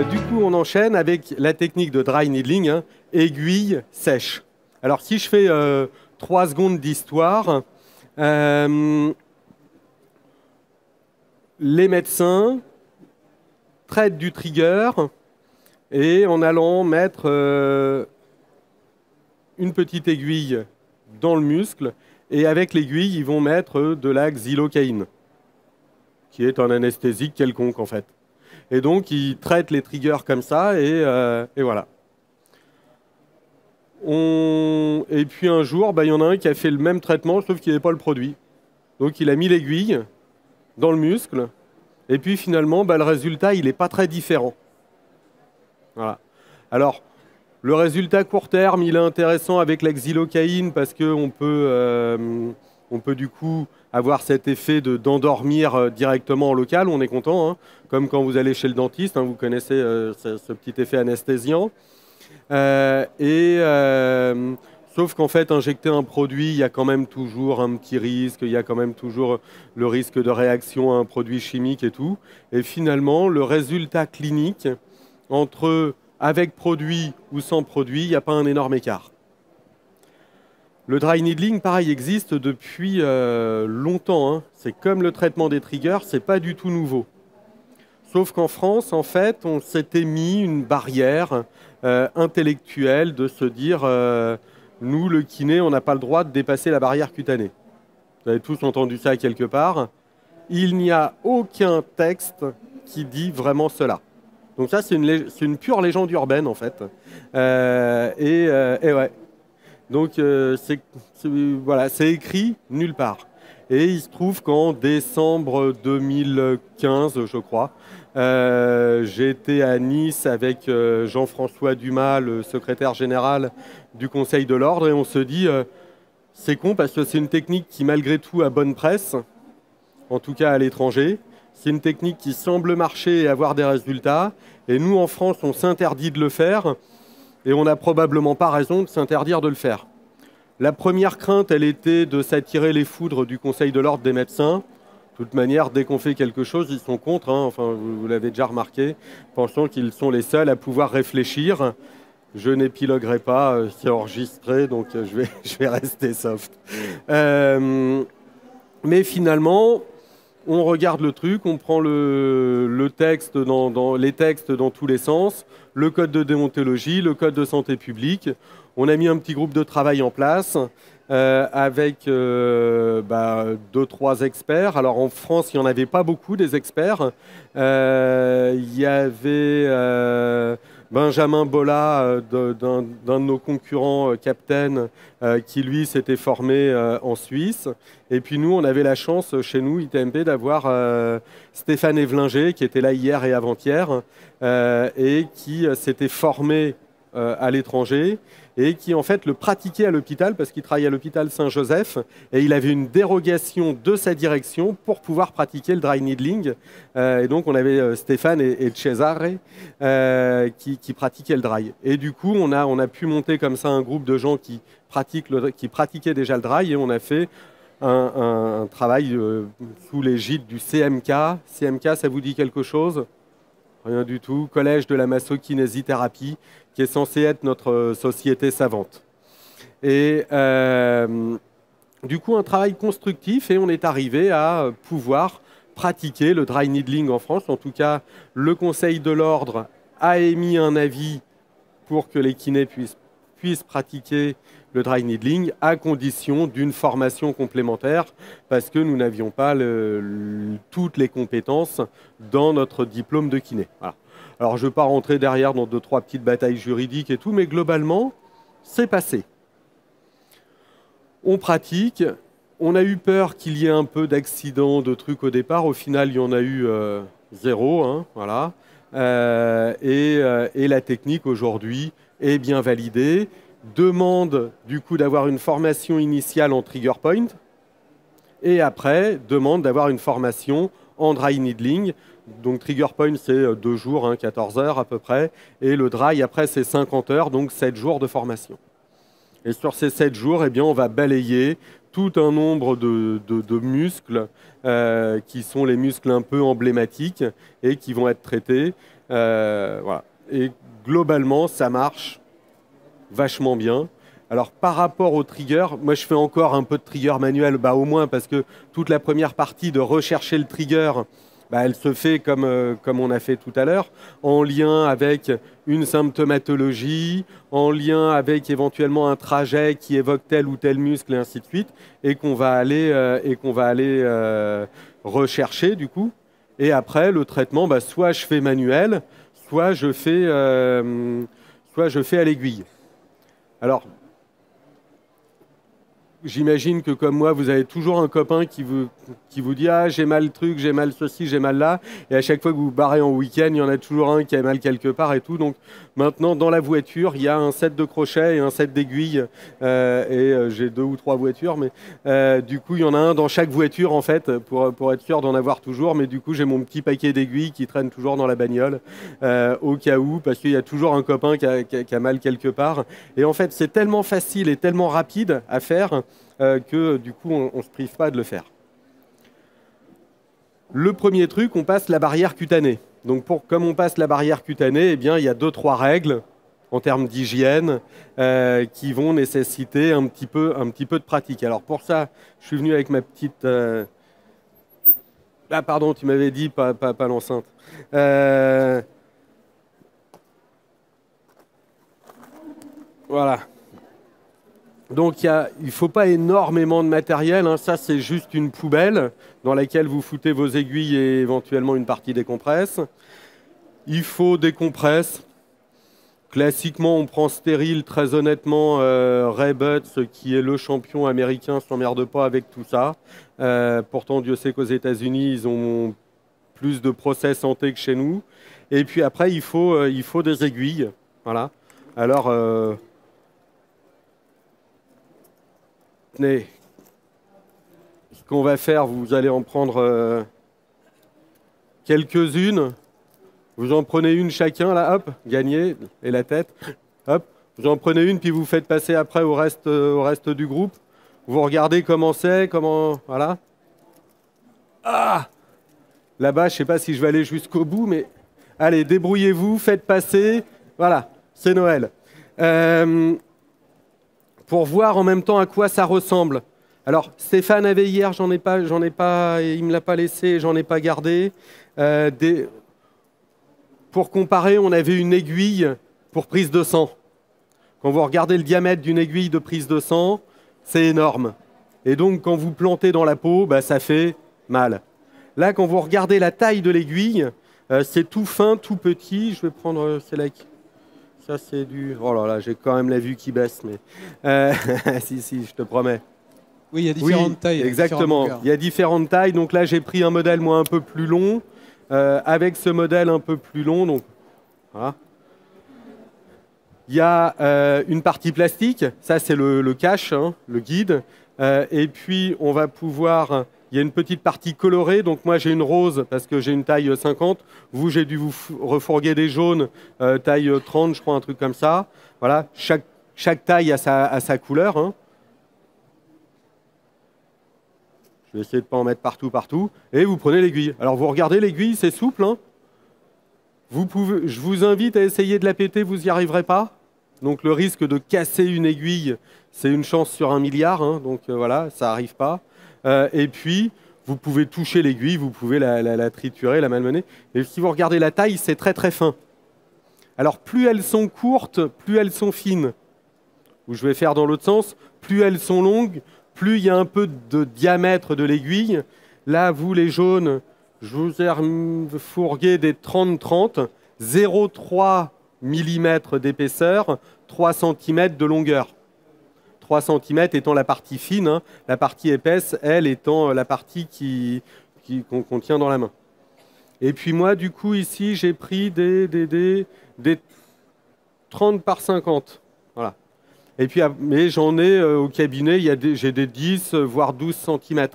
Du coup, on enchaîne avec la technique de dry needling, hein, aiguille sèche. Alors, si je fais 3 secondes d'histoire, les médecins traitent du trigger et en allant mettre une petite aiguille dans le muscle, et avec l'aiguille, ils vont mettre de la xylocaïne, qui est un anesthésique quelconque en fait. Et donc, ils traitent les triggers comme ça, et voilà. Et puis un jour, il y en a un qui a fait le même traitement, sauf qu'il n'avait pas le produit. Donc, il a mis l'aiguille dans le muscle, et puis finalement, le résultat, il n'est pas très différent. Voilà. Alors, le résultat court terme, il est intéressant avec la xylocaïne, parce qu'on peut du coup avoir cet effet d'endormir directement en local, on est content, hein, comme quand vous allez chez le dentiste, hein, vous connaissez ce petit effet anesthésiant. Sauf qu'en fait, injecter un produit, il y a quand même toujours un petit risque, il y a quand même toujours le risque de réaction à un produit chimique et tout. Et finalement, le résultat clinique, entre avec produit ou sans produit, il n'y a pas un énorme écart. Le dry needling, pareil, existe depuis longtemps, hein. C'est comme le traitement des triggers, c'est pas du tout nouveau. Sauf qu'en France, en fait, on s'était mis une barrière intellectuelle de se dire nous, le kiné, on n'a pas le droit de dépasser la barrière cutanée. Vous avez tous entendu ça quelque part. Il n'y a aucun texte qui dit vraiment cela. Donc ça, c'est une pure légende urbaine, en fait. Et ouais. Donc, voilà, c'est écrit nulle part. Et il se trouve qu'en décembre 2015, je crois, j'étais à Nice avec Jean-François Dumas, le secrétaire général du Conseil de l'Ordre, et on se dit, c'est con parce que c'est une technique qui, malgré tout, a bonne presse, en tout cas à l'étranger. C'est une technique qui semble marcher et avoir des résultats. Et nous, en France, on s'interdit de le faire. Et on n'a probablement pas raison de s'interdire de le faire. La première crainte, elle était de s'attirer les foudres du Conseil de l'Ordre des médecins. De toute manière, dès qu'on fait quelque chose, ils sont contre, hein. Enfin, vous l'avez déjà remarqué, pensant qu'ils sont les seuls à pouvoir réfléchir. Je n'épiloguerai pas, c'est enregistré, donc je vais rester soft. Mais finalement, on regarde le truc, on prend les textes dans tous les sens, le code de déontologie, le code de santé publique. On a mis un petit groupe de travail en place avec 2-3 experts. Alors en France, il n'y en avait pas beaucoup des experts. Il y avait Benjamin Bolla, d'un de nos concurrents Captain, qui lui s'était formé en Suisse. Et puis nous, on avait la chance chez nous, ITMP, d'avoir Stéphane Evlinger, qui était là hier et avant-hier, et qui s'était formé à l'étranger, et qui en fait le pratiquait à l'hôpital, parce qu'il travaillait à l'hôpital Saint-Joseph, et il avait une dérogation de sa direction pour pouvoir pratiquer le dry needling. Et donc on avait Stéphane et Cesare qui pratiquaient le dry. Et du coup, on a pu monter comme ça un groupe de gens qui pratiquaient déjà le dry, et on a fait un travail sous l'égide du CMK. CMK, ça vous dit quelque chose ? Rien du tout. Collège de la massokinésithérapie, qui est censé être notre société savante. Et du coup, un travail constructif, et on est arrivé à pouvoir pratiquer le dry needling en France. En tout cas, le Conseil de l'Ordre a émis un avis pour que les kinés puissent pratiquer le dry needling à condition d'une formation complémentaire, parce que nous n'avions pas toutes les compétences dans notre diplôme de kiné. Voilà. Alors je ne veux pas rentrer derrière dans 2-3 petites batailles juridiques et tout, mais globalement, c'est passé. On pratique. On a eu peur qu'il y ait un peu d'accidents, de trucs au départ. Au final, il y en a eu 0. Hein, voilà. Et la technique aujourd'hui est bien validée. Demande du coup d'avoir une formation initiale en trigger point, et après demande d'avoir une formation en dry needling. Donc trigger point, c'est 2 jours, hein, 14 heures à peu près, et le dry après c'est 50 heures, donc 7 jours de formation. Et sur ces 7 jours, eh bien, on va balayer tout un nombre de muscles qui sont les muscles un peu emblématiques et qui vont être traités. Voilà. Et globalement, ça marche vachement bien. Alors par rapport au trigger, moi je fais encore un peu de trigger manuel, bah, au moins parce que toute la première partie de rechercher le trigger, bah, elle se fait comme on a fait tout à l'heure, en lien avec une symptomatologie, en lien avec éventuellement un trajet qui évoque tel ou tel muscle et ainsi de suite, et qu'on va aller, rechercher du coup. Et après, le traitement, bah, soit je fais manuel, soit je fais à l'aiguille. Alors, j'imagine que comme moi, vous avez toujours un copain qui vous dit « Ah, j'ai mal le truc, j'ai mal ceci, j'ai mal là ». Et à chaque fois que vous vous barrez en week-end, il y en a toujours un qui a mal quelque part et tout. Donc maintenant, dans la voiture, il y a un set de crochets et un set d'aiguilles. J'ai 2 ou 3 voitures, mais du coup, il y en a un dans chaque voiture, en fait, pour être sûr d'en avoir toujours. Mais du coup, j'ai mon petit paquet d'aiguilles qui traîne toujours dans la bagnole, au cas où, parce qu'il y a toujours un copain qui a mal quelque part. Et en fait, c'est tellement facile et tellement rapide à faire que du coup, on ne se prive pas de le faire. Le premier truc, on passe la barrière cutanée. Donc, comme on passe la barrière cutanée, eh bien, il y a 2-3 règles en termes d'hygiène qui vont nécessiter un petit peu de pratique. Alors, pour ça, je suis venu avec ma petite... Ah, pardon, tu m'avais dit, pas l'enceinte. Voilà. Donc il ne faut pas énormément de matériel, hein. Ça c'est juste une poubelle dans laquelle vous foutez vos aiguilles et éventuellement une partie des compresses. Il faut des compresses. Classiquement on prend stérile, très honnêtement, Ray Butts qui est le champion américain s'emmerde pas avec tout ça. Pourtant Dieu sait qu'aux États-Unis ils ont plus de procès santé que chez nous. Et puis après il faut des aiguilles. Voilà. Alors... Tenez, ce qu'on va faire, vous allez en prendre quelques-unes. Vous en prenez une chacun, là, hop, gagné, et la tête. Hop, vous en prenez une, puis vous faites passer après au reste du groupe. Vous regardez comment c'est, voilà. Ah! Là-bas, je ne sais pas si je vais aller jusqu'au bout, mais allez, débrouillez-vous, faites passer. Voilà, c'est Noël. Pour voir en même temps à quoi ça ressemble. Alors, Stéphane avait hier, j'en ai pas, il me l'a pas laissé, j'en ai pas gardé. Pour comparer, on avait une aiguille pour prise de sang. Quand vous regardez le diamètre d'une aiguille de prise de sang, c'est énorme. Et donc, quand vous plantez dans la peau, bah, ça fait mal. Là, quand vous regardez la taille de l'aiguille, c'est tout fin, tout petit. Je vais prendre celle-là. Ça, c'est du... Oh là là, j'ai quand même la vue qui baisse, mais... si, je te promets. Oui, il y a différentes tailles. Exactement, il y a différentes tailles. Donc là, j'ai pris un modèle, moi, un peu plus long. Avec ce modèle un peu plus long, donc... Voilà. Il y a une partie plastique. Ça, c'est le cache, hein, le guide. Et puis, on va pouvoir... Il y a une petite partie colorée, donc moi j'ai une rose parce que j'ai une taille 50. Vous, j'ai dû vous refourguer des jaunes, taille 30, je crois, un truc comme ça. Voilà, chaque taille a sa couleur. Hein. Je vais essayer de ne pas en mettre partout. Et vous prenez l'aiguille. Alors vous regardez l'aiguille, c'est souple. Hein. Je vous invite à essayer de la péter, vous n'y arriverez pas. Donc le risque de casser une aiguille, c'est une chance sur 1 milliard. Hein. Donc voilà, ça n'arrive pas. Et puis, vous pouvez toucher l'aiguille, vous pouvez la triturer, la malmener. Et si vous regardez la taille, c'est très très fin. Alors, plus elles sont courtes, plus elles sont fines. Ou je vais faire dans l'autre sens, plus elles sont longues, plus il y a un peu de diamètre de l'aiguille. Là, vous les jaunes, je vous ai fourgué des 30-30, 0,3 mm d'épaisseur, 3 cm de longueur. 3 cm étant la partie fine, hein, la partie épaisse, elle étant la partie qu'on tient dans la main. Et puis moi, du coup, ici, j'ai pris des 30 par 50. Voilà. Et puis, mais j'en ai au cabinet, j'ai des 10, voire 12 cm.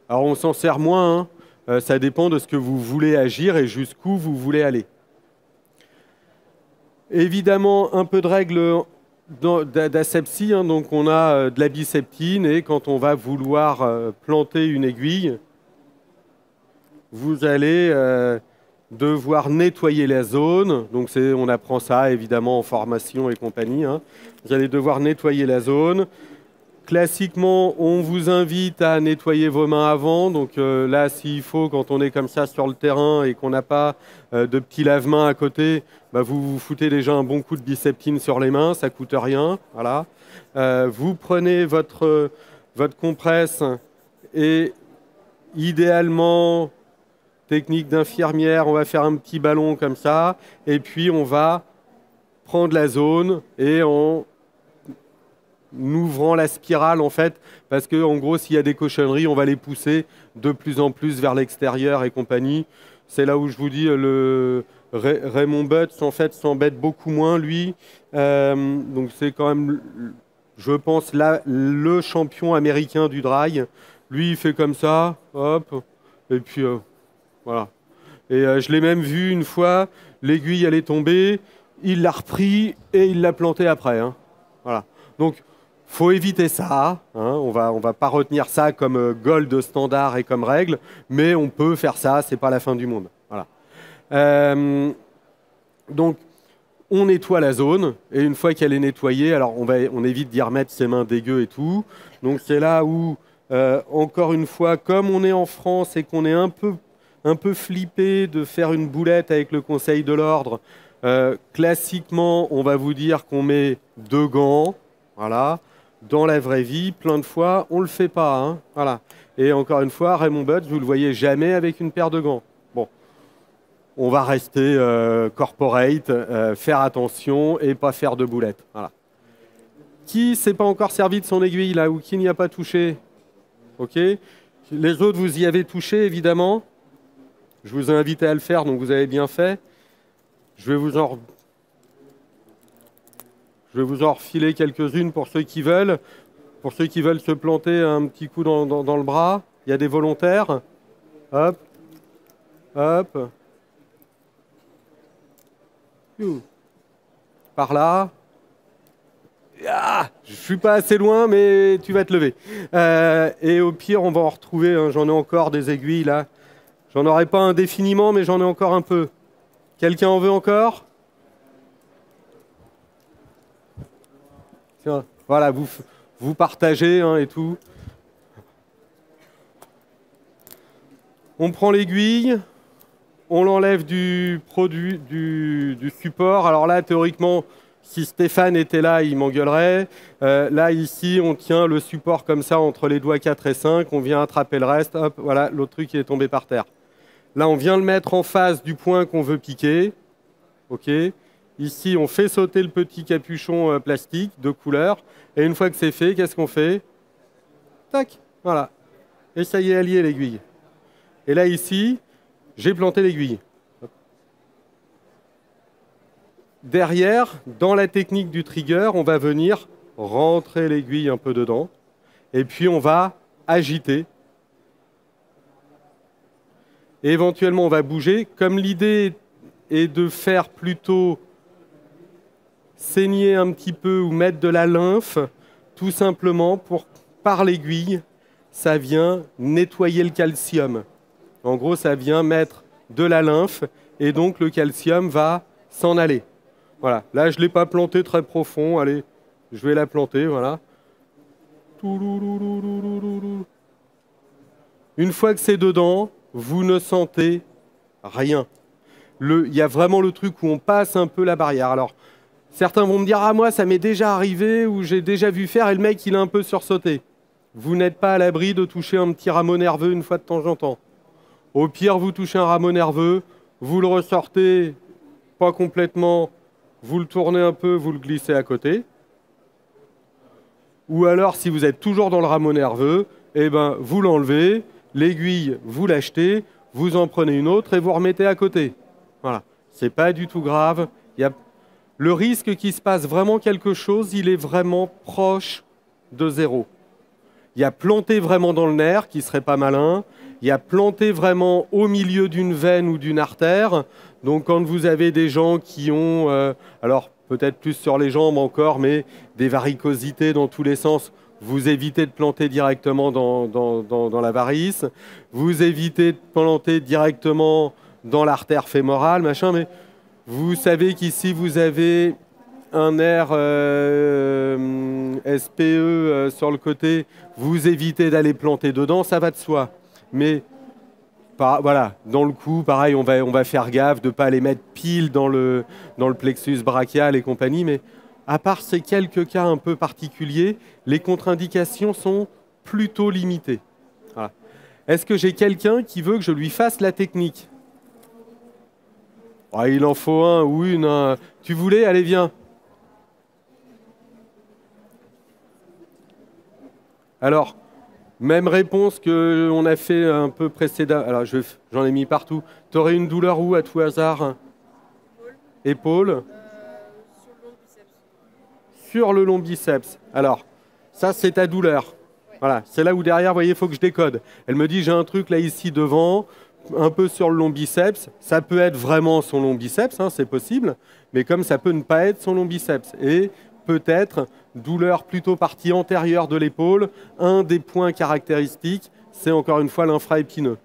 Alors, on s'en sert moins. Hein. Ça dépend de ce que vous voulez agir et jusqu'où vous voulez aller. Évidemment, un peu de règles d'asepsie, hein, donc on a de la biseptine et quand on va vouloir planter une aiguille, vous allez devoir nettoyer la zone. Donc on apprend ça évidemment en formation et compagnie. Hein. Vous allez devoir nettoyer la zone. Classiquement, on vous invite à nettoyer vos mains avant. Donc là, s'il faut, quand on est comme ça sur le terrain et qu'on n'a pas de petits lave-mains à côté, bah, vous foutez déjà un bon coup de biseptine sur les mains, ça ne coûte rien. Voilà. Vous prenez votre compresse et idéalement, technique d'infirmière, on va faire un petit ballon comme ça et puis on va prendre la zone et en ouvrant la spirale en fait, parce que en gros s'il y a des cochonneries, on va les pousser de plus en plus vers l'extérieur et compagnie. C'est là où je vous dis, le Raymond Butts en fait s'embête beaucoup moins lui. Donc c'est quand même, je pense, là, le champion américain du dry. Lui il fait comme ça, hop, et puis voilà. Et je l'ai même vu une fois, l'aiguille elle est tombée, il l'a repris et il l'a planté après. Hein. Voilà. Donc faut éviter ça, hein. On va pas retenir ça comme gold standard et comme règle, mais on peut faire ça, c'est pas la fin du monde. Voilà. Donc, on nettoie la zone, et une fois qu'elle est nettoyée, alors on évite d'y remettre ses mains dégueu et tout. Donc c'est là où, encore une fois, comme on est en France et qu'on est un peu flippé de faire une boulette avec le Conseil de l'Ordre, classiquement, on va vous dire qu'on met 2 gants, voilà. Dans la vraie vie, plein de fois, on ne le fait pas. Hein. Voilà. Et encore une fois, Raymond Butts, vous ne le voyez jamais avec une paire de gants. Bon, on va rester corporate, faire attention et pas faire de boulettes. Voilà. Qui s'est pas encore servi de son aiguille là ou qui n'y a pas touché? Ok. Les autres, vous y avez touché évidemment. Je vous ai invité à le faire, donc vous avez bien fait. Je vais vous en refiler quelques-unes pour ceux qui veulent. Pour ceux qui veulent se planter un petit coup dans le bras, il y a des volontaires. Hop, hop. Par là. Ah, je ne suis pas assez loin, mais tu vas te lever. Et au pire, on va en retrouver. Hein, j'en ai encore des aiguilles là. J'en aurai pas indéfiniment, mais j'en ai encore un peu. Quelqu'un en veut encore? Tiens, voilà, vous partagez hein, et tout. On prend l'aiguille, on l'enlève du produit, du support. Alors là, théoriquement, si Stéphane était là, il m'engueulerait. Là, ici, on tient le support comme ça entre les doigts 4 et 5. On vient attraper le reste. Hop, voilà, l'autre truc qui est tombé par terre. Là, on vient le mettre en face du point qu'on veut piquer. OK. Ici, on fait sauter le petit capuchon plastique de couleur. Et une fois que c'est fait, qu'est-ce qu'on fait? Tac, voilà. Et ça y est, allié l'aiguille. Et là, ici, j'ai planté l'aiguille. Derrière, dans la technique du trigger, on va venir rentrer l'aiguille un peu dedans. Et puis, on va agiter. Et éventuellement, on va bouger. Comme l'idée est de faire plutôt saigner un petit peu ou mettre de la lymphe, tout simplement par l'aiguille, ça vient nettoyer le calcium. En gros, ça vient mettre de la lymphe et donc le calcium va s'en aller. Voilà. Là, je ne l'ai pas planté très profond. Allez, je vais la planter. Voilà. Une fois que c'est dedans, vous ne sentez rien. Il y a vraiment le truc où on passe un peu la barrière. Alors, certains vont me dire « Ah, moi, ça m'est déjà arrivé ou j'ai déjà vu faire et le mec, il a un peu sursauté. » Vous n'êtes pas à l'abri de toucher un petit rameau nerveux une fois de temps en temps. Au pire, vous touchez un rameau nerveux, vous le ressortez pas complètement, vous le tournez un peu, vous le glissez à côté. Ou alors, si vous êtes toujours dans le rameau nerveux, eh ben, vous l'enlevez, l'aiguille, vous l'achetez, vous en prenez une autre et vous remettez à côté. Voilà. C'est pas du tout grave. Le risque qu'il se passe vraiment quelque chose, il est vraiment proche de zéro. Il y a planté vraiment dans le nerf, qui serait pas malin. Il y a planté vraiment au milieu d'une veine ou d'une artère. Donc quand vous avez des gens qui ont, alors peut-être plus sur les jambes encore, mais des varicosités dans tous les sens, vous évitez de planter directement dans la varice. Vous évitez de planter directement dans l'artère fémorale, machin, mais vous savez qu'ici, vous avez un nerf SPE sur le côté, vous évitez d'aller planter dedans, ça va de soi. Mais voilà, dans le cou, pareil, on va faire gaffe de ne pas les mettre pile dans le plexus brachial et compagnie, mais à part ces quelques cas un peu particuliers, les contre-indications sont plutôt limitées. Voilà. Est-ce que j'ai quelqu'un qui veut que je lui fasse la technique? Oh, il en faut un ou une. Hein. Tu voulais? Allez, viens. Alors, même réponse qu'on a fait un peu précédemment. Alors, j'en ai mis partout. Tu aurais une douleur où, à tout hasard? Épaule. Sur le long biceps. Alors, ça, c'est ta douleur. Voilà, c'est là où derrière, vous voyez, il faut que je décode. Elle me dit, j'ai un truc là, ici, devant, un peu sur le long biceps. Ça peut être vraiment son long biceps, hein, c'est possible, mais comme ça peut ne pas être son long biceps. Et peut-être douleur plutôt partie antérieure de l'épaule. Un des points caractéristiques, c'est encore une fois l'infraépineux.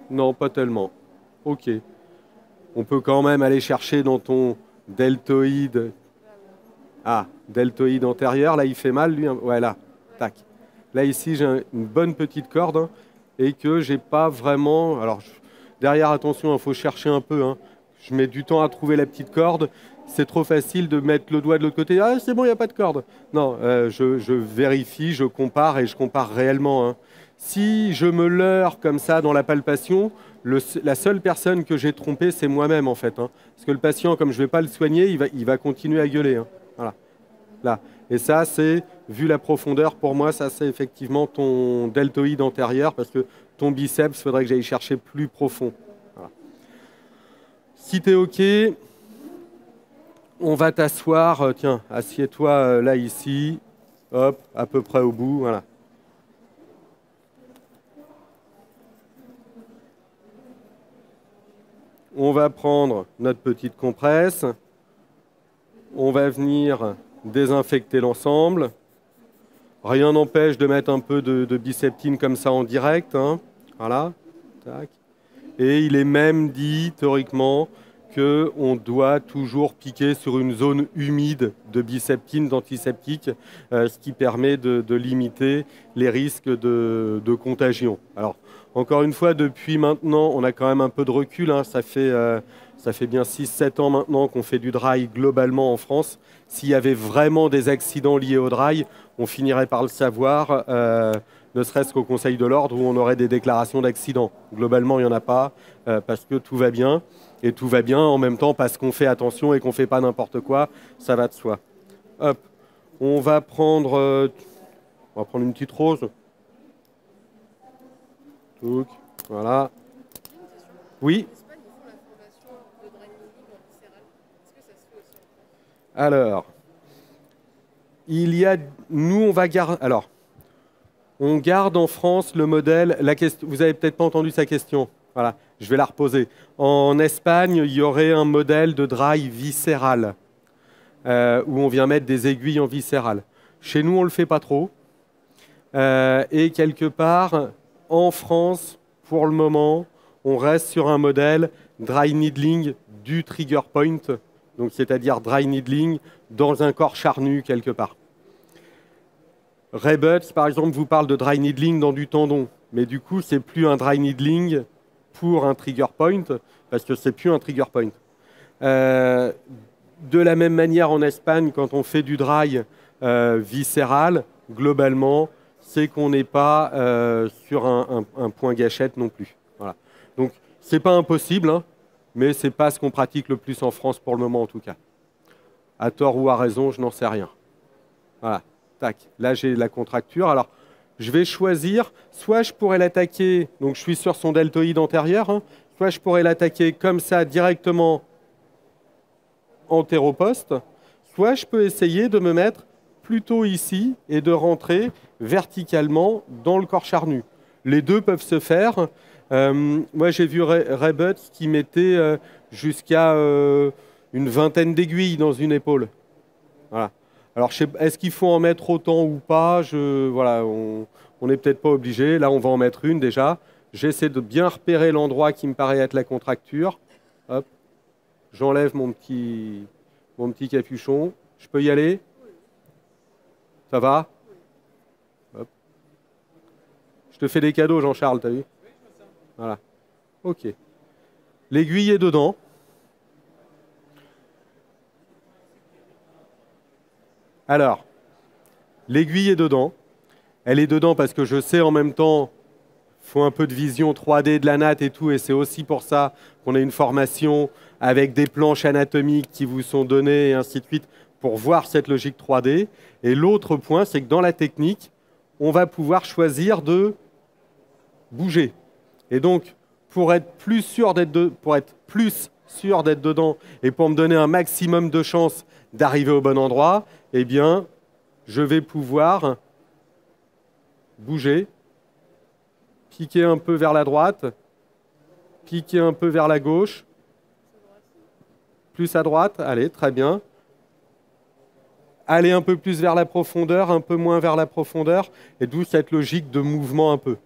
Non, pas tellement. Ok. On peut quand même aller chercher dans ton deltoïde. Ah, deltoïde antérieur, là il fait mal, lui. Ouais, là, tac. Là ici, j'ai une bonne petite corde hein, et que j'ai pas vraiment. Alors, derrière, attention, il faut chercher un peu. Hein. Je mets du temps à trouver la petite corde. C'est trop facile de mettre le doigt de l'autre côté. Ah, c'est bon, il n'y a pas de corde. Non, je vérifie, je compare et je compare réellement. Hein. Si je me leurre comme ça dans la palpation, la seule personne que j'ai trompée, c'est moi-même en fait. Hein. Parce que le patient, comme je ne vais pas le soigner, il va continuer à gueuler. Hein. Voilà. Là. Et ça, c'est, vu la profondeur, pour moi, ça c'est effectivement ton deltoïde antérieur, parce que ton biceps, il faudrait que j'aille chercher plus profond. Voilà. Si tu es OK, on va t'asseoir. Tiens, assieds-toi là, ici. Hop, à peu près au bout. Voilà. On va prendre notre petite compresse. On va venir désinfecter l'ensemble. Rien n'empêche de mettre un peu de biceptine comme ça en direct. Hein. Voilà. Tac. Et il est même dit, théoriquement, qu'on doit toujours piquer sur une zone humide de biceptine, d'antiseptique, ce qui permet de limiter les risques de contagion. Alors, encore une fois, depuis maintenant, on a quand même un peu de recul. Hein. Ça fait bien 6-7 ans maintenant qu'on fait du dry globalement en France. S'il y avait vraiment des accidents liés au dry, on finirait par le savoir, ne serait-ce qu'au Conseil de l'Ordre, où on aurait des déclarations d'accidents. Globalement, il n'y en a pas, parce que tout va bien. Et tout va bien en même temps parce qu'on fait attention et qu'on ne fait pas n'importe quoi. Ça va de soi. Hop. On va prendre une petite rose. Touc. Voilà. Oui. Alors, nous, on va garder. Alors, on garde en France le modèle. Vous n'avez peut-être pas entendu sa question. Voilà, je vais la reposer. En Espagne, il y aurait un modèle de dry viscéral où on vient mettre des aiguilles en viscéral. Chez nous, on ne le fait pas trop. Et quelque part, en France, pour le moment, on reste sur un modèle dry needling du trigger point, donc c'est-à-dire dry needling dans un corps charnu quelque part. Ray Butts, par exemple, vous parle de dry needling dans du tendon, mais du coup, c'est plus un dry needling pour un trigger point, parce que c'est plus un trigger point. De la même manière, en Espagne, quand on fait du dry viscéral, globalement, c'est qu'on n'est pas sur un point gâchette non plus. Voilà. Donc, ce n'est pas impossible, hein, mais ce n'est pas ce qu'on pratique le plus en France pour le moment, en tout cas. À tort ou à raison, je n'en sais rien. Voilà. Tac. Là, j'ai la contracture. Alors, je vais choisir, soit je pourrais l'attaquer, donc je suis sur son deltoïde antérieur, hein, soit je pourrais l'attaquer comme ça directement antéroposte, soit je peux essayer de me mettre plutôt ici et de rentrer verticalement dans le corps charnu. Les deux peuvent se faire. Moi, j'ai vu Ray Butts qui mettait jusqu'à une vingtaine d'aiguilles dans une épaule. Voilà. Alors, est-ce qu'il faut en mettre autant ou pas? Voilà, on n'est peut-être pas obligé. Là, on va en mettre une déjà. J'essaie de bien repérer l'endroit qui me paraît être la contracture. Hop. J'enlève mon petit capuchon. Je peux y aller? Ça va? Hop. Je te fais des cadeaux, Jean-Charles, t'as vu? Voilà. OK. L'aiguille est dedans. Alors, l'aiguille est dedans. Elle est dedans parce que je sais en même temps, il faut un peu de vision 3D de la natte et tout, et c'est aussi pour ça qu'on a une formation avec des planches anatomiques qui vous sont données et ainsi de suite pour voir cette logique 3D. Et l'autre point, c'est que dans la technique, on va pouvoir choisir de bouger. Et donc, pour être plus sûr d'être dedans et pour me donner un maximum de chances d'arriver au bon endroit, eh bien, je vais pouvoir bouger, piquer un peu vers la droite, piquer un peu vers la gauche, plus à droite, allez, très bien. Aller un peu plus vers la profondeur, un peu moins vers la profondeur, et d'où cette logique de mouvement un peu.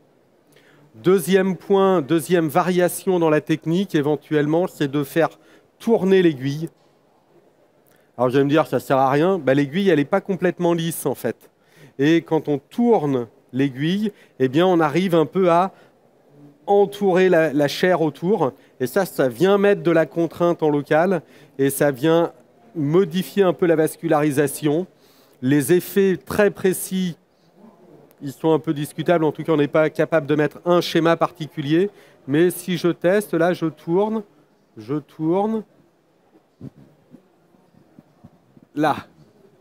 Deuxième point, deuxième variation dans la technique, éventuellement, c'est de faire tourner l'aiguille. Alors, vous allez me dire, ça ne sert à rien. Ben, l'aiguille, elle n'est pas complètement lisse, en fait. Et quand on tourne l'aiguille, eh bien, on arrive un peu à entourer la chair autour. Et ça vient mettre de la contrainte en local. Et ça vient modifier un peu la vascularisation. Les effets très précis, ils sont un peu discutables. En tout cas, on n'est pas capable de mettre un schéma particulier. Mais si je teste, là, je tourne. Là.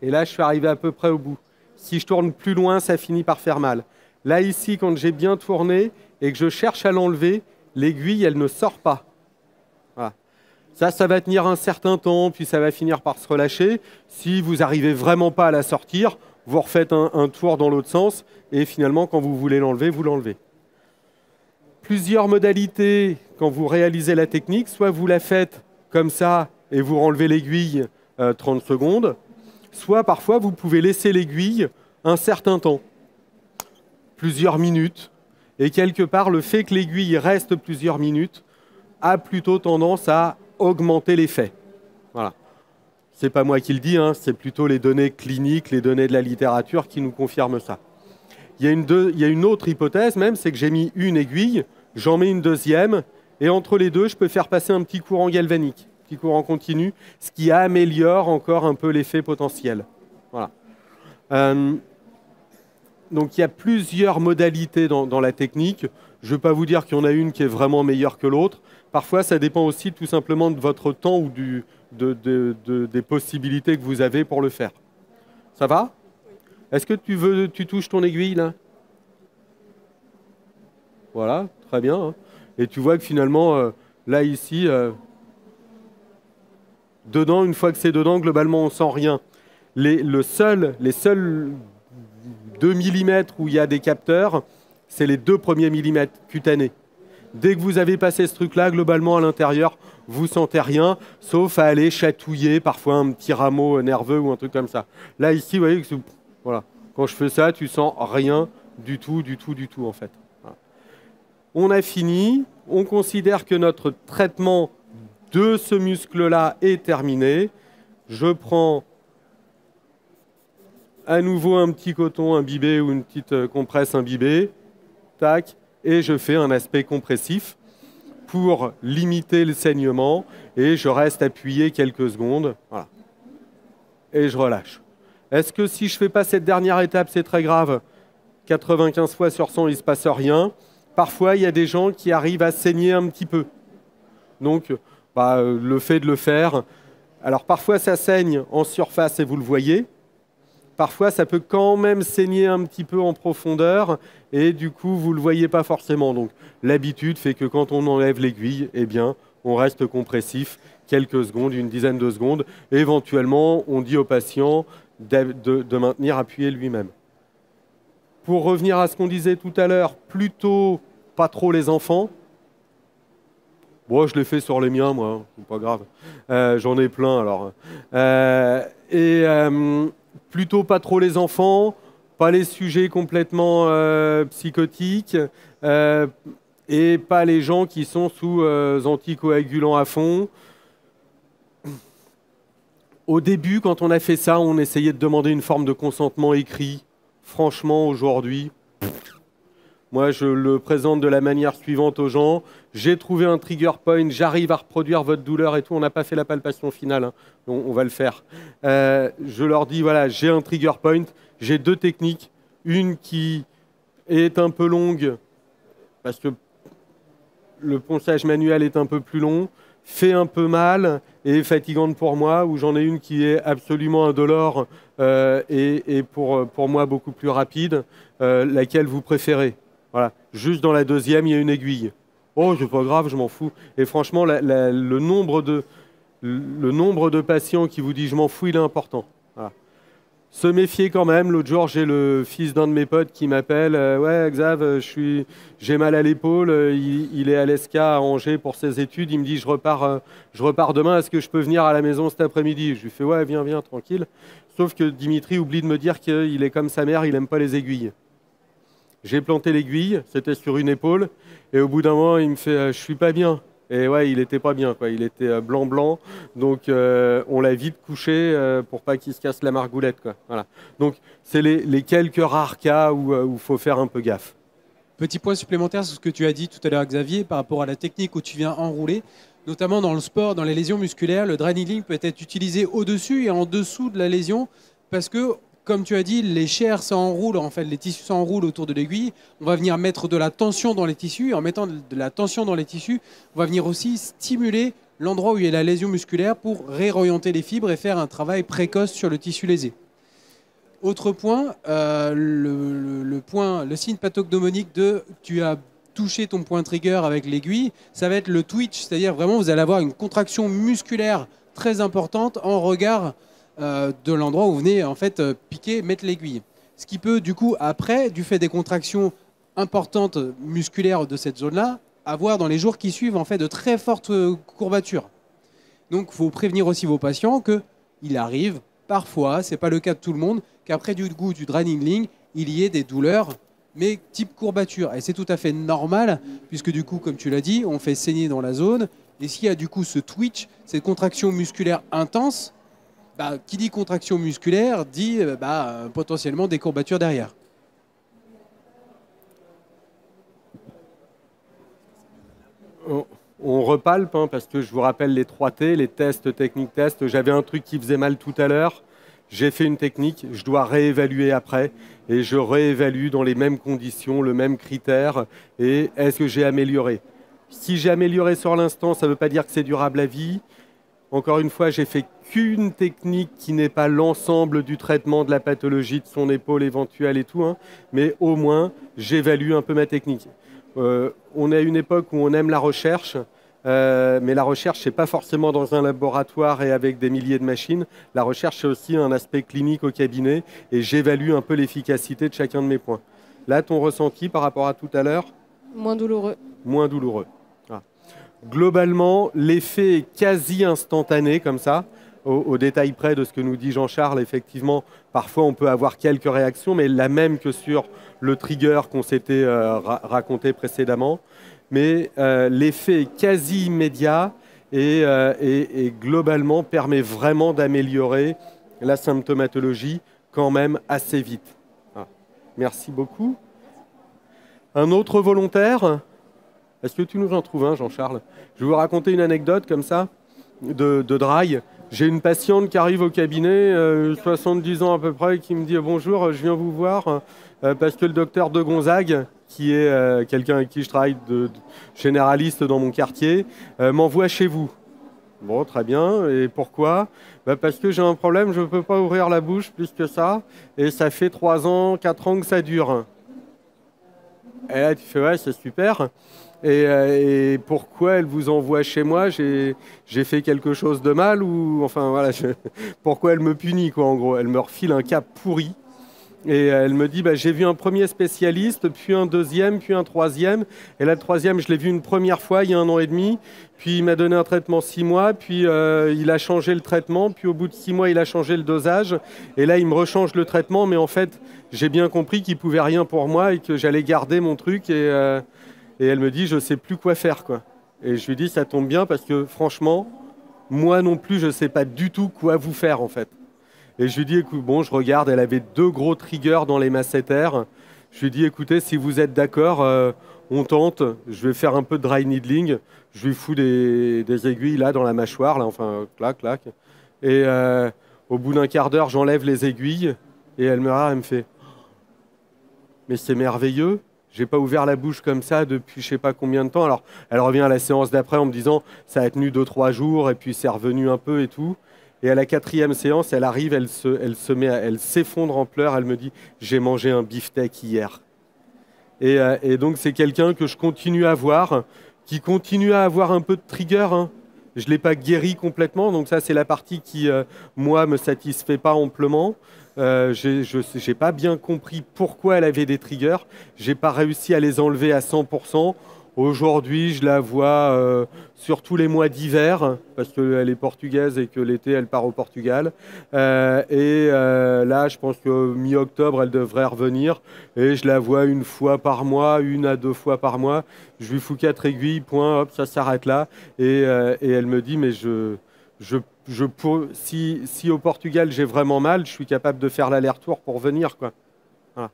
Et là, je suis arrivé à peu près au bout. Si je tourne plus loin, ça finit par faire mal. Là, ici, quand j'ai bien tourné et que je cherche à l'enlever, l'aiguille, elle ne sort pas. Voilà. Ça va tenir un certain temps, puis ça va finir par se relâcher. Si vous n'arrivez vraiment pas à la sortir, vous refaites un tour dans l'autre sens, et finalement, quand vous voulez l'enlever, vous l'enlevez. Plusieurs modalités quand vous réalisez la technique. Soit vous la faites comme ça, et vous enlevez l'aiguille 30 secondes, soit parfois vous pouvez laisser l'aiguille un certain temps, plusieurs minutes, et quelque part le fait que l'aiguille reste plusieurs minutes a plutôt tendance à augmenter l'effet. Voilà. C'est pas moi qui le dis, hein, c'est plutôt les données cliniques, les données de la littérature qui nous confirment ça. Il y a une autre hypothèse même, c'est que j'ai mis une aiguille, j'en mets une deuxième, et entre les deux, je peux faire passer un petit courant galvanique, petit courant continu, ce qui améliore encore un peu l'effet potentiel. Voilà. Donc il y a plusieurs modalités dans la technique. Je ne vais pas vous dire qu'il y en a une qui est vraiment meilleure que l'autre. Parfois, ça dépend aussi tout simplement de votre temps ou des possibilités que vous avez pour le faire. Ça va? Est-ce que tu touches ton aiguille là? Voilà, très bien. Hein. Et tu vois que finalement, là ici, dedans, une fois que c'est dedans, globalement, on ne sent rien. Les seuls 2 mm où il y a des capteurs, c'est les 2 premiers millimètres cutanés. Dès que vous avez passé ce truc-là, globalement, à l'intérieur, vous ne sentez rien, sauf à aller chatouiller parfois un petit rameau nerveux ou un truc comme ça. Là, ici, vous voyez que voilà. Quand je fais ça, tu sens rien du tout, en fait. Voilà. On a fini. On considère que notre traitement de ce muscle-là est terminé. Je prends à nouveau un petit coton imbibé ou une petite compresse imbibée. Tac. Et je fais un aspect compressif pour limiter le saignement et je reste appuyé quelques secondes. Voilà. Et je relâche. Est-ce que si je ne fais pas cette dernière étape, c'est très grave? 95 fois sur 100, il ne se passe rien. Parfois, il y a des gens qui arrivent à saigner un petit peu. Donc, le fait de le faire... Alors, parfois, ça saigne en surface et vous le voyez. Parfois, ça peut quand même saigner un petit peu en profondeur et du coup, vous ne le voyez pas forcément. Donc, l'habitude fait que quand on enlève l'aiguille, eh bien, on reste compressif quelques secondes, une dizaine de secondes. Et éventuellement, on dit au patient de maintenir appuyé lui-même. Pour revenir à ce qu'on disait tout à l'heure, plutôt pas trop les enfants. Bon, je l'ai fait sur les miens, moi, c'est pas grave. J'en ai plein, alors. Plutôt pas trop les enfants, pas les sujets complètement psychotiques, et pas les gens qui sont sous anticoagulants à fond. Au début, quand on a fait ça, on essayait de demander une forme de consentement écrit. Franchement, aujourd'hui, moi, je le présente de la manière suivante aux gens. J'ai trouvé un trigger point, j'arrive à reproduire votre douleur et tout. On n'a pas fait la palpation finale, hein. On va le faire. Je leur dis, voilà, j'ai un trigger point, j'ai 2 techniques. Une qui est un peu longue, parce que le ponçage manuel est un peu plus long, fait un peu mal et fatigante pour moi, ou j'en ai une qui est absolument indolore et pour moi beaucoup plus rapide, laquelle vous préférez. Voilà. Juste dans la deuxième, il y a une aiguille. Oh, c'est pas grave, je m'en fous. Et franchement, le nombre de patients qui vous dit je m'en fous, il est important. Voilà. Se méfier quand même. L'autre jour, j'ai le fils d'un de mes potes qui m'appelle. Ouais, Xav, j'ai mal à l'épaule. Il est à l'ESCA à Angers pour ses études. Il me dit je repars demain. Est-ce que je peux venir à la maison cet après-midi? Je lui fais ouais, viens, tranquille. Sauf que Dimitri oublie de me dire qu'il est comme sa mère, il n'aime pas les aiguilles. J'ai planté l'aiguille, c'était sur une épaule, et au bout d'un moment, il me fait je suis pas bien. Et ouais, il était pas bien, quoi. Il était blanc, donc on l'a vite couché pour pas qu'il se casse la margoulette, quoi. Voilà. Donc c'est les quelques rares cas où il faut faire un peu gaffe. Petit point supplémentaire sur ce que tu as dit tout à l'heure, Xavier, par rapport à la technique où tu viens enrouler. Notamment dans le sport, dans les lésions musculaires, le dry needling peut être utilisé au-dessus et en dessous de la lésion parce que, comme tu as dit, les chairs s'enroulent, en fait, les tissus s'enroulent autour de l'aiguille. On va venir mettre de la tension dans les tissus et en mettant de la tension dans les tissus, on va venir aussi stimuler l'endroit où il y a la lésion musculaire pour réorienter les fibres et faire un travail précoce sur le tissu lésé. Autre point, le signe pathognomonique de tu as touché ton point trigger avec l'aiguille, ça va être le twitch, c'est-à-dire vraiment vous allez avoir une contraction musculaire très importante en regard de l'endroit où vous venez en fait piquer, mettre l'aiguille. Ce qui peut du coup après, du fait des contractions importantes musculaires de cette zone-là, avoir dans les jours qui suivent en fait de très fortes courbatures. Donc il faut prévenir aussi vos patients qu'il arrive parfois, ce n'est pas le cas de tout le monde, qu'après du coup du dry needling, il y ait des douleurs, mais type courbature. Et c'est tout à fait normal, puisque du coup, comme tu l'as dit, on fait saigner dans la zone. Et s'il y a du coup ce twitch, cette contraction musculaire intense, qui dit contraction musculaire dit potentiellement des courbatures derrière. On repalpe, hein, parce que je vous rappelle les 3 T, les tests, techniques, tests. J'avais un truc qui faisait mal tout à l'heure. J'ai fait une technique, je dois réévaluer après. Et je réévalue dans les mêmes conditions, le même critère. Et est-ce que j'ai amélioré? Si j'ai amélioré sur l'instant, ça ne veut pas dire que c'est durable à vie. Encore une fois, j'ai fait qu'une technique qui n'est pas l'ensemble du traitement de la pathologie de son épaule éventuelle et tout, hein, mais au moins, j'évalue un peu ma technique. On est à une époque où on aime la recherche, mais la recherche, ce n'est pas forcément dans un laboratoire et avec des milliers de machines. La recherche, c'est aussi un aspect clinique au cabinet, et j'évalue un peu l'efficacité de chacun de mes points. Là, ton ressenti par rapport à tout à l'heure? Moins douloureux. Moins douloureux. Ah. Globalement, l'effet est quasi instantané, comme ça, au détail près de ce que nous dit Jean-Charles. Effectivement, parfois on peut avoir quelques réactions, mais la même que sur le trigger qu'on s'était raconté précédemment. Mais l'effet est quasi immédiat et globalement permet vraiment d'améliorer la symptomatologie quand même assez vite. Ah. Merci beaucoup. Un autre volontaire? Est-ce que tu nous en trouves un, Jean-Charles? Je vais vous raconter une anecdote comme ça, de dry. J'ai une patiente qui arrive au cabinet, 70 ans à peu près, qui me dit « Bonjour, je viens vous voir parce que le docteur de Gonzague, qui est quelqu'un avec qui je travaille de généraliste dans mon quartier, m'envoie chez vous. » Bon, très bien. Et pourquoi? Parce que j'ai un problème, je ne peux pas ouvrir la bouche plus que ça. Et ça fait 3 ans, 4 ans que ça dure. Et là, tu fais « Ouais, c'est super. » Et pourquoi elle vous envoie chez moi? J'ai fait quelque chose de mal ou enfin voilà, pourquoi elle me punit quoi en gros? Elle me refile un cas pourri et elle me dit j'ai vu un premier spécialiste, puis un deuxième, puis un troisième. Et là le troisième je l'ai vu une première fois il y a 1 an et demi. Puis il m'a donné un traitement 6 mois, puis il a changé le traitement, puis au bout de 6 mois il a changé le dosage. Et là il me rechange le traitement, mais en fait j'ai bien compris qu'il pouvait rien pour moi et que j'allais garder mon truc Et elle me dit, je ne sais plus quoi faire, quoi. Et je lui dis, ça tombe bien parce que franchement, moi non plus, je ne sais pas du tout quoi vous faire, en fait. Et je lui dis, écoute, bon, je regarde, elle avait 2 gros triggers dans les masséters. Je lui dis, écoutez, si vous êtes d'accord, on tente. Je vais faire un peu de dry needling. Je lui fous des aiguilles là dans la mâchoire, là, enfin, clac, clac. Et au bout d'un quart d'heure, j'enlève les aiguilles. Et elle me regarde, elle me fait, mais c'est merveilleux. J'ai pas ouvert la bouche comme ça depuis je sais pas combien de temps. Alors, elle revient à la séance d'après en me disant, ça a tenu 2, 3 jours et puis c'est revenu un peu et tout. Et à la 4e séance, elle arrive, elle s'effondre en pleurs. Elle me dit, j'ai mangé un beefsteak hier. Et donc c'est quelqu'un que je continue à voir, qui continue à avoir un peu de trigger, hein. Je ne l'ai pas guéri complètement, donc ça c'est la partie qui, moi, me satisfait pas amplement. Je n'ai pas bien compris pourquoi elle avait des triggers. Je n'ai pas réussi à les enlever à 100%. Aujourd'hui, je la vois sur tous les mois d'hiver, parce qu'elle est portugaise et que l'été, elle part au Portugal. Là, je pense que mi-octobre, elle devrait revenir. Et je la vois 1 fois par mois, 1 à 2 fois par mois. Je lui fous 4 aiguilles, point, hop, ça s'arrête là. Et elle me dit, mais si au Portugal, j'ai vraiment mal, je suis capable de faire l'aller-retour pour venir, quoi. Voilà.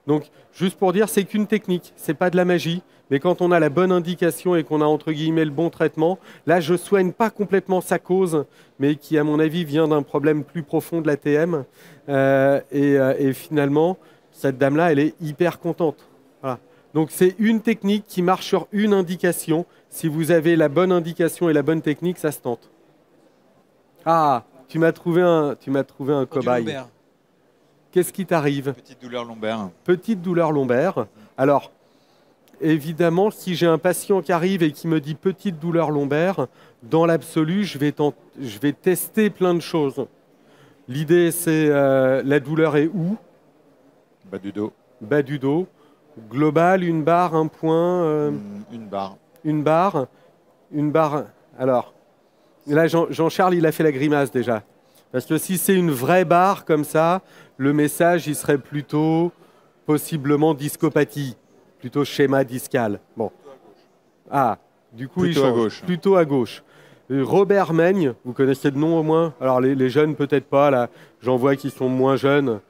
Donc, juste pour dire, c'est qu'une technique, c'est pas de la magie. Mais quand on a la bonne indication et qu'on a entre guillemets le bon traitement, là, je soigne pas complètement sa cause, mais qui, à mon avis, vient d'un problème plus profond de l'ATM. Et finalement, cette dame-là, elle est hyper contente. Voilà. Donc, c'est une technique qui marche sur une indication. Si vous avez la bonne indication et la bonne technique, ça se tente. Ah, tu m'as trouvé un cobaye. Qu'est-ce qui t'arrive? Petite douleur lombaire. Petite douleur lombaire. Alors, évidemment, si j'ai un patient qui arrive et qui me dit petite douleur lombaire, dans l'absolu, je vais tester plein de choses. L'idée, c'est la douleur est où? Bas du dos. Bas du dos. Global, une barre, un point. Une barre. Une barre. Une barre. Alors, là, Jean-Charles, il a fait la grimace déjà. Parce que si c'est une vraie barre comme ça, le message, il serait plutôt possiblement discopathie, plutôt schéma discal. Bon. Ah, du coup, plutôt il change. À gauche. Plutôt à gauche. Robert Meigne, vous connaissez de nom au moins? Alors les jeunes peut-être pas, là, j'en vois qui sont moins jeunes.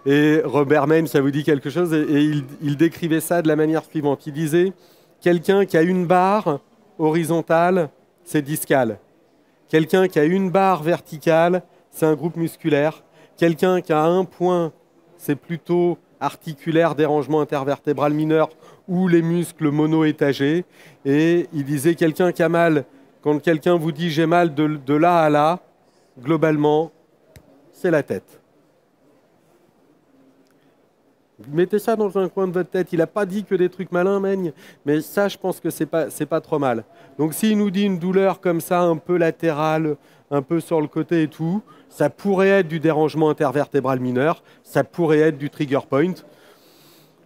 Et Robert Meigne, ça vous dit quelque chose? Et il décrivait ça de la manière suivante. Il disait, quelqu'un qui a une barre horizontale, c'est discal. Quelqu'un qui a une barre verticale, c'est un groupe musculaire. Quelqu'un qui a un point, c'est plutôt articulaire, dérangement intervertébral mineur ou les muscles mono-étagés. Et il disait quelqu'un qui a mal, quand quelqu'un vous dit j'ai mal de là à là, globalement, c'est la tête. Mettez ça dans un coin de votre tête. Il n'a pas dit que des trucs malins, Meigne, mais ça, je pense que c'est pas trop mal. Donc, s'il nous dit une douleur comme ça, un peu latérale, un peu sur le côté et tout, ça pourrait être du dérangement intervertébral mineur, ça pourrait être du trigger point.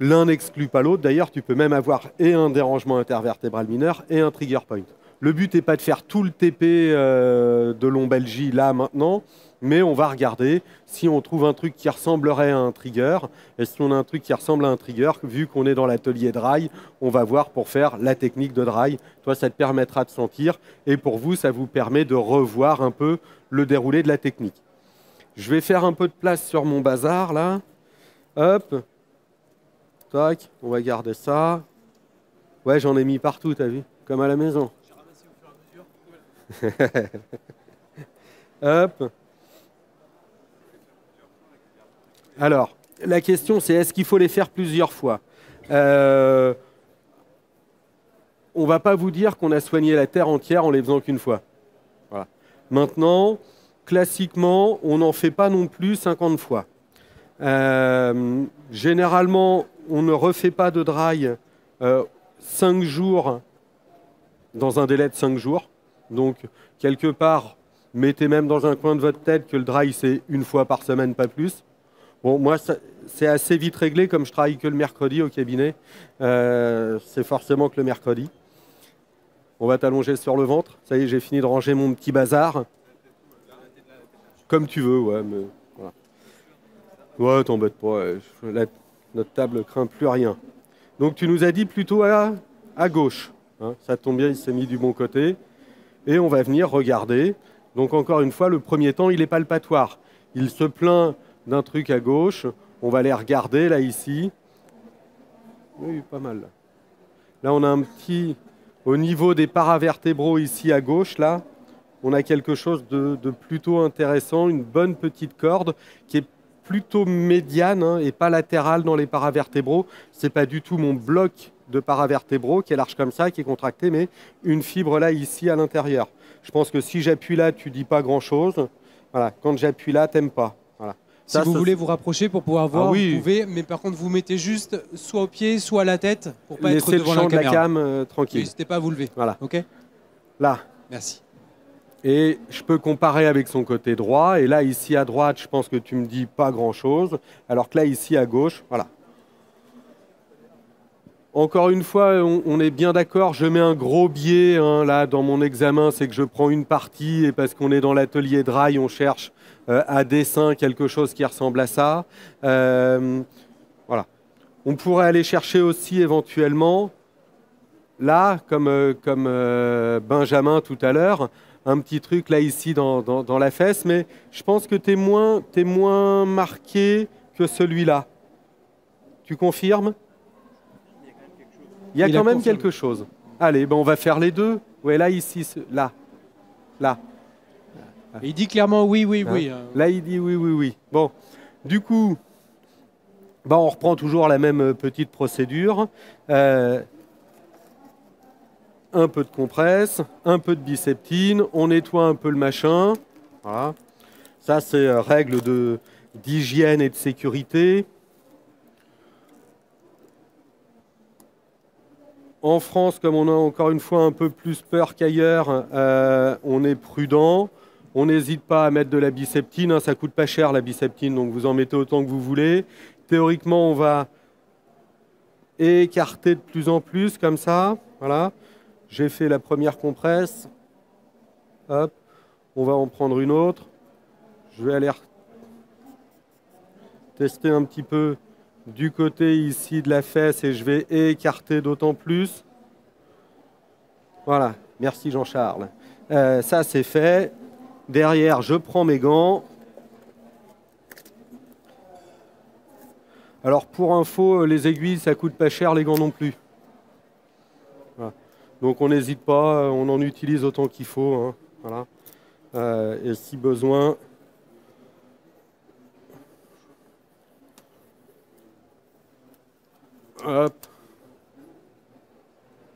L'un n'exclut pas l'autre. D'ailleurs, tu peux même avoir et un dérangement intervertébral mineur et un trigger point. Le but n'est pas de faire tout le TP de lombalgie là, maintenant, mais on va regarder si on trouve un truc qui ressemblerait à un trigger. Et si on a un truc qui ressemble à un trigger, vu qu'on est dans l'atelier dry, on va voir pour faire la technique de dry. Toi, ça te permettra de sentir. Et pour vous, ça vous permet de revoir un peu le déroulé de la technique. Je vais faire un peu de place sur mon bazar, là. Hop. Tac, on va garder ça. Ouais, j'en ai mis partout, t'as vu? Comme à la maison. Hop. Alors, la question c'est est-ce qu'il faut les faire plusieurs fois? On ne va pas vous dire qu'on a soigné la Terre entière en les faisant qu'une fois. Voilà. Maintenant, classiquement, on n'en fait pas non plus 50 fois. Généralement, on ne refait pas de dry 5 jours dans un délai de 5 jours. Donc, quelque part, mettez même dans un coin de votre tête que le dry, c'est 1 fois par semaine, pas plus. Bon, moi, c'est assez vite réglé, comme je travaille que le mercredi au cabinet. C'est forcément que le mercredi. On va t'allonger sur le ventre. Ça y est, j'ai fini de ranger mon petit bazar. Comme tu veux, ouais. Mais, voilà. Ouais, t'embête pas. Notre table craint plus rien. Donc tu nous as dit plutôt à gauche. Hein. Ça tombe bien, il s'est mis du bon côté. Et on va venir regarder. Donc encore une fois, le premier temps, il est palpatoire. Il se plaint d'un truc à gauche. On va aller regarder là, ici. Oui, pas mal. Là, on a un petit... Au niveau des paravertébraux ici à gauche, là, on a quelque chose de plutôt intéressant. Une bonne petite corde qui est plutôt médiane hein, et pas latérale dans les paravertébraux. Ce n'est pas du tout mon bloc de paravertébraux qui est large comme ça, qui est contracté, mais une fibre là, ici, à l'intérieur. Je pense que si j'appuie là, tu ne dis pas grand-chose. Voilà. Quand j'appuie là, tu n'aimes pas. Voilà. Si vous voulez vous rapprocher pour pouvoir voir, oui. vous pouvez, mais par contre, vous mettez juste soit au pied, soit à la tête, pour pas Laissez être devant le champ la de la caméra. cam tranquille. N'hésitez pas à vous lever. Voilà. Ok. Là. Merci. Et je peux comparer avec son côté droit. Et là, ici à droite, je pense que tu me dis pas grand-chose. Alors que là, ici à gauche, voilà. Encore une fois, on est bien d'accord, je mets un gros biais hein, là dans mon examen, c'est que je prends une partie et parce qu'on est dans l'atelier dry, on cherche à dessin quelque chose qui ressemble à ça. Voilà. On pourrait aller chercher aussi éventuellement, là, comme Benjamin tout à l'heure, un petit truc là ici dans la fesse, mais je pense que tu es moins marqué que celui-là. Tu confirmes ? Il y a quand même quelque chose. Allez, ben on va faire les deux. Ouais, là, ici, là. Là. Et il dit clairement oui, oui, Hein oui. Là, il dit oui, oui, oui. Bon, du coup, ben on reprend toujours la même petite procédure. Un peu de compresse, un peu de biceptine, on nettoie un peu le machin. Voilà. Ça, c'est règle d'hygiène et de sécurité. En France, comme on a encore une fois un peu plus peur qu'ailleurs, on est prudent. On n'hésite pas à mettre de la biceptine. Hein, ça ne coûte pas cher la biceptine, donc vous en mettez autant que vous voulez. Théoriquement, on va écarter de plus en plus comme ça. Voilà. J'ai fait la première compresse. Hop. On va en prendre une autre. Je vais aller tester un petit peu du côté ici de la fesse et je vais écarter d'autant plus. Voilà, merci Jean-Charles. Ça c'est fait. Derrière, je prends mes gants. Alors pour info, les aiguilles, ça coûte pas cher, les gants non plus. Voilà. Donc on n'hésite pas, on en utilise autant qu'il faut. Hein. Voilà. Et si besoin... Hop.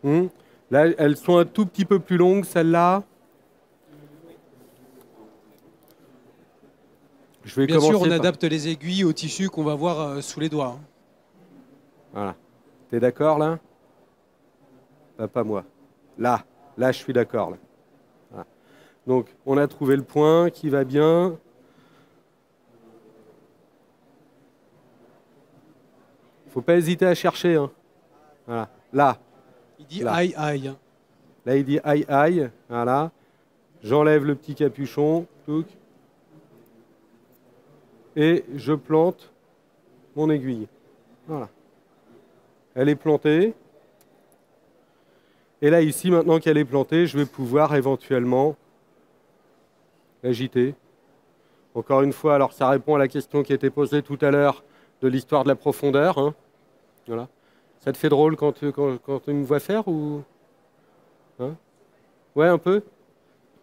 Là, elles sont un tout petit peu plus longues, celles-là. Je vais Bien sûr, on par... adapte les aiguilles au tissu qu'on va voir sous les doigts. Hein. Voilà. T'es d'accord, là? Pas moi. Là, je suis d'accord. Là. Voilà. Donc, on a trouvé le point qui va bien. Faut pas hésiter à chercher. Hein. Voilà. Là. Il dit là. aïe, aïe. Là, il dit aïe, aïe. Voilà. J'enlève le petit capuchon. Touc. Et je plante mon aiguille. Voilà. Elle est plantée. Et là, ici, maintenant qu'elle est plantée, je vais pouvoir éventuellement l'agiter. Encore une fois, alors ça répond à la question qui a été posée tout à l'heure de l'histoire de la profondeur. Hein. Voilà. Ça te fait drôle quand tu me vois faire ou hein? Ouais, un peu.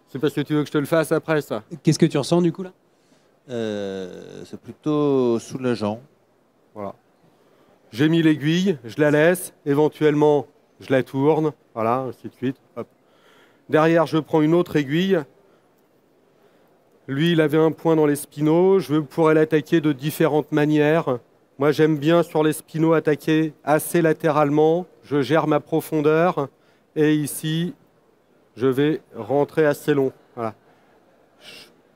C'est parce que tu veux que je te le fasse après, ça. Qu'est-ce que tu ressens du coup là? C'est plutôt soulageant. Voilà. J'ai mis l'aiguille, je la laisse, éventuellement je la tourne, voilà, ainsi de suite. Hop. Derrière, je prends une autre aiguille. Lui, il avait un point dans les spinaux. Je pourrais l'attaquer de différentes manières. Moi, j'aime bien sur les spinaux attaquer assez latéralement. Je gère ma profondeur. Et ici, je vais rentrer assez long. Voilà.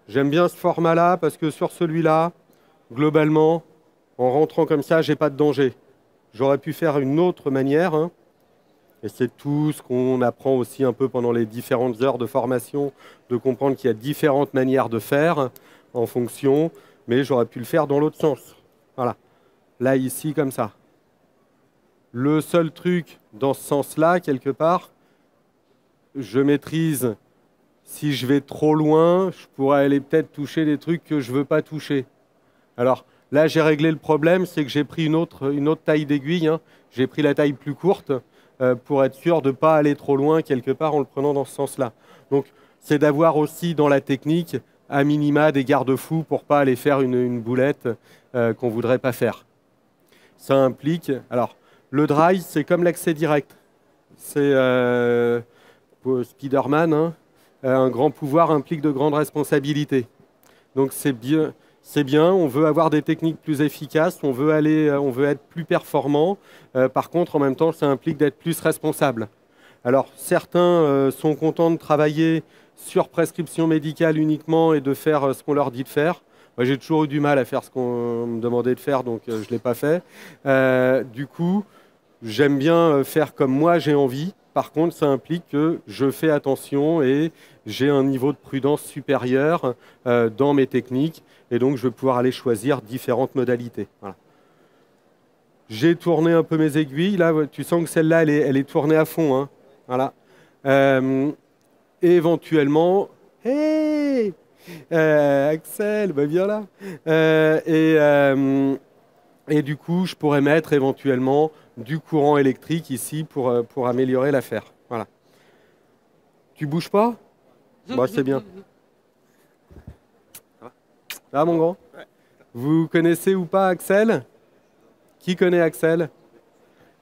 J'aime bien ce format-là parce que sur celui-là, globalement, en rentrant comme ça, j'ai pas de danger. J'aurais pu faire une autre manière. Hein. Et c'est tout ce qu'on apprend aussi un peu pendant les différentes heures de formation, de comprendre qu'il y a différentes manières de faire en fonction, mais j'aurais pu le faire dans l'autre sens. Voilà. Là, ici, comme ça. Le seul truc dans ce sens-là, quelque part, je maîtrise, si je vais trop loin, je pourrais aller peut-être toucher des trucs que je ne veux pas toucher. Alors là, j'ai réglé le problème, c'est que j'ai pris une autre taille d'aiguille, hein. J'ai pris la taille plus courte pour être sûr de ne pas aller trop loin, quelque part, en le prenant dans ce sens-là. Donc, c'est d'avoir aussi dans la technique, à minima, des garde-fous pour ne pas aller faire une boulette qu'on ne voudrait pas faire. Ça implique... Alors, le dry, c'est comme l'accès direct. C'est Spider-Man, hein, un grand pouvoir implique de grandes responsabilités. Donc c'est bien, on veut avoir des techniques plus efficaces, on veut être plus performant. Par contre, en même temps, ça implique d'être plus responsable. Alors, certains sont contents de travailler sur prescription médicale uniquement et de faire ce qu'on leur dit de faire. Moi, j'ai toujours eu du mal à faire ce qu'on me demandait de faire, donc je ne l'ai pas fait. Du coup, j'aime bien faire comme moi j'ai envie. Par contre, ça implique que je fais attention et j'ai un niveau de prudence supérieur dans mes techniques. Et donc, je vais pouvoir aller choisir différentes modalités. Voilà. J'ai tourné un peu mes aiguilles. Là, tu sens que celle-là, elle est tournée à fond, hein. Voilà. Et éventuellement... Hey Axel, bah viens là. Et du coup, je pourrais mettre éventuellement du courant électrique ici pour améliorer l'affaire. Voilà. Tu bouges pas? Bah, c'est bien. Ça va, mon grand? Vous connaissez ou pas Axel? Qui connaît Axel?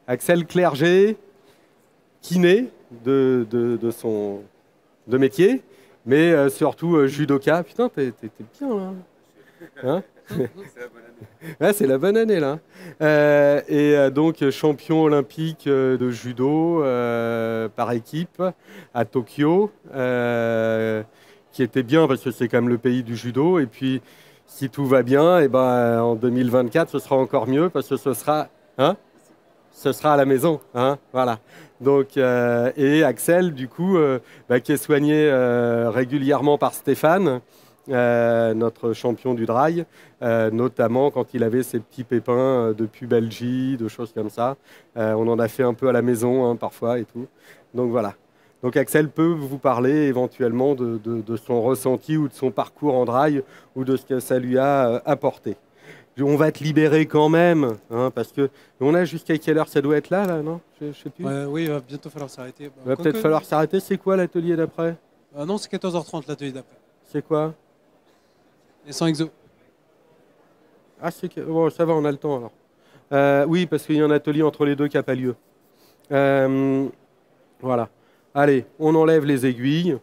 Axel Clerget, kiné de métier, mais surtout judoka. Putain, t'es bien là. Hein? Ouais, c'est la bonne année là. Donc champion olympique de judo par équipe à Tokyo, qui était bien parce que c'est quand même le pays du judo. Et puis si tout va bien, et ben, en 2024 ce sera encore mieux parce que ce sera à la maison. Hein, voilà. Donc, et Axel, du coup, qui est soigné régulièrement par Stéphane, notre champion du dry, notamment quand il avait ses petits pépins de pubalgie, de choses comme ça. On en a fait un peu à la maison, hein, parfois et tout. Donc voilà. Donc Axel peut vous parler éventuellement de son ressenti ou de son parcours en dry ou de ce que ça lui a apporté. On va te libérer quand même, hein, parce que on a jusqu'à quelle heure ça doit être là, non? Je sais plus. Oui, il va bientôt falloir s'arrêter. Il va peut-être falloir s'arrêter. C'est quoi l'atelier d'après? Non, c'est 14h30 l'atelier d'après. C'est quoi? Les 100 exos. Ah, bon, ça va, on a le temps alors. Oui, parce qu'il y a un atelier entre les deux qui n'a pas lieu. Voilà. Allez, on enlève les aiguilles.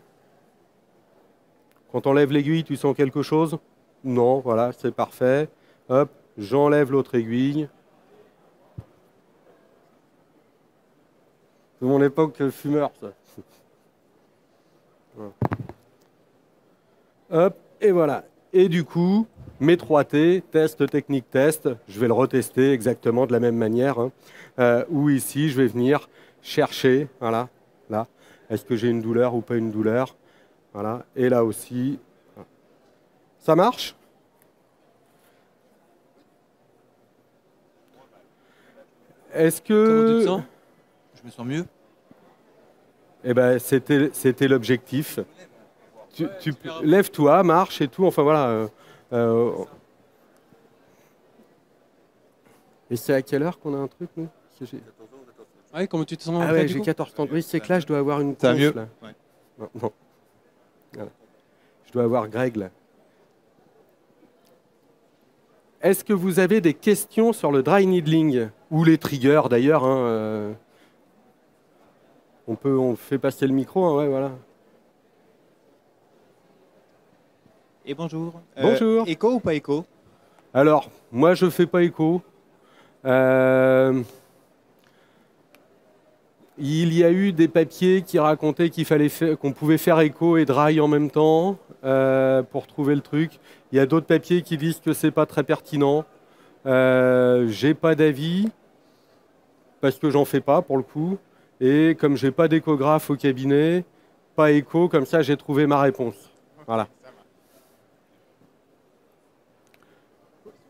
Quand on enlève l'aiguille, tu sens quelque chose? Non, voilà, c'est parfait. Hop, j'enlève l'autre aiguille. C'est mon époque fumeur, ça. Voilà. Hop, et voilà. Et du coup, mes 3T, test, technique, test, je vais le retester exactement de la même manière. Hein, où ici, je vais venir chercher, voilà, là, est-ce que j'ai une douleur ou pas une douleur? Voilà, et là aussi. Voilà. Ça marche? Est-ce que... Comment tu te sens? Je me sens mieux. Eh ben, c'était l'objectif. Lève-toi, marche et tout. Enfin voilà. Et c'est à quelle heure qu'on a un truc, nous? Ouais, comment tu te sens? Ah ouais, j'ai 14h30. Oui, c'est que là, je dois avoir une conf, mieux là. Ouais. Non. Voilà. Je dois avoir Greg, là. Est-ce que vous avez des questions sur le dry needling? Ou les triggers, d'ailleurs, hein, on fait passer le micro, hein, ouais, voilà. Et bonjour. Bonjour. Écho ou pas écho? Alors, moi, je ne fais pas écho. Il y a eu des papiers qui racontaient qu'on pouvait faire écho et dry en même temps pour trouver le truc. Il y a d'autres papiers qui disent que c'est pas très pertinent. J'ai pas d'avis parce que j'en fais pas pour le coup. Et comme j'ai pas d'échographe au cabinet, pas écho, comme ça j'ai trouvé ma réponse. Voilà.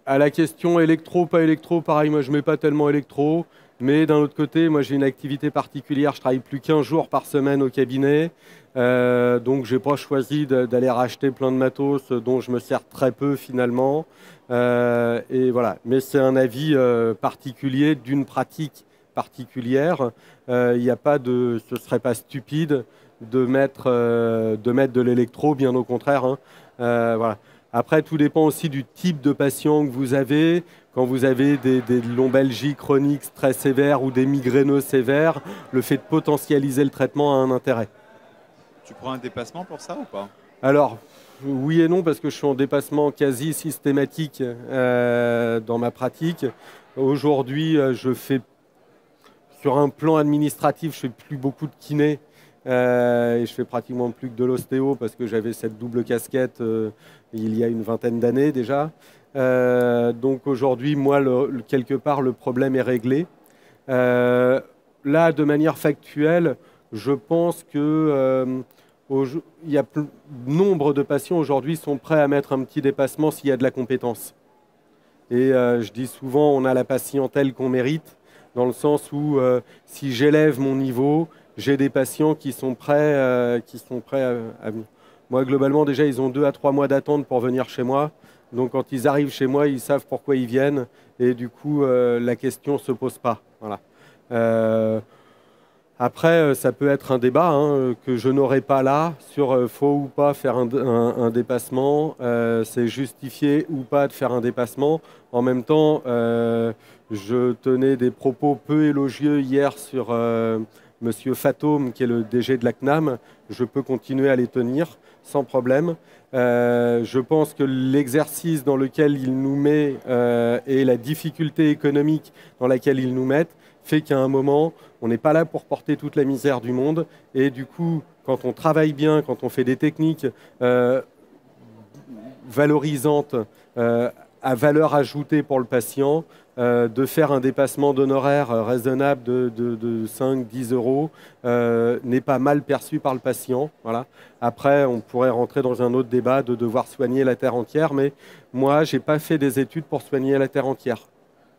À la question électro, pas électro, pareil, moi je mets pas tellement électro. Mais d'un autre côté, moi j'ai une activité particulière, je travaille plus qu'15 jours par semaine au cabinet, donc j'ai pas choisi d'aller racheter plein de matos dont je me sers très peu finalement. Et voilà. Mais c'est un avis particulier d'une pratique particulière. Il n'y a pas de, ce serait pas stupide de mettre de l'électro, bien au contraire, hein. Voilà. Après, tout dépend aussi du type de patient que vous avez. Quand vous avez des lombalgies chroniques très sévères ou des migraineux sévères, le fait de potentialiser le traitement a un intérêt. Tu prends un dépassement pour ça ou pas? Alors, oui et non, parce que je suis en dépassement quasi systématique dans ma pratique. Aujourd'hui, je fais, sur un plan administratif, je fais plus beaucoup de kiné. Et je fais pratiquement plus que de l'ostéo parce que j'avais cette double casquette il y a une vingtaine d'années déjà. Donc aujourd'hui, moi, quelque part, le problème est réglé. Là, de manière factuelle, je pense que il y a nombre de patients aujourd'hui sont prêts à mettre un petit dépassement s'il y a de la compétence. Et je dis souvent, on a la patientèle qu'on mérite, dans le sens où si j'élève mon niveau, j'ai des patients qui sont prêts à venir. Moi, globalement, déjà, ils ont 2 à 3 mois d'attente pour venir chez moi. Donc, quand ils arrivent chez moi, ils savent pourquoi ils viennent. Et du coup, la question ne se pose pas. Voilà. Après, ça peut être un débat que je n'aurai pas là sur faut ou pas faire un dépassement. C'est justifié ou pas de faire un dépassement. En même temps, je tenais des propos peu élogieux hier sur Monsieur Fatome, qui est le DG de la CNAM. Je peux continuer à les tenir sans problème. Je pense que l'exercice dans lequel il nous met et la difficulté économique dans laquelle il nous met fait qu'à un moment, on n'est pas là pour porter toute la misère du monde. Et du coup, quand on travaille bien, quand on fait des techniques valorisantes, à valeur ajoutée pour le patient, de faire un dépassement d'honoraires raisonnable de 5-10 euros n'est pas mal perçu par le patient. Voilà. Après, on pourrait rentrer dans un autre débat de devoir soigner la terre entière, mais moi, je n'ai pas fait des études pour soigner la terre entière.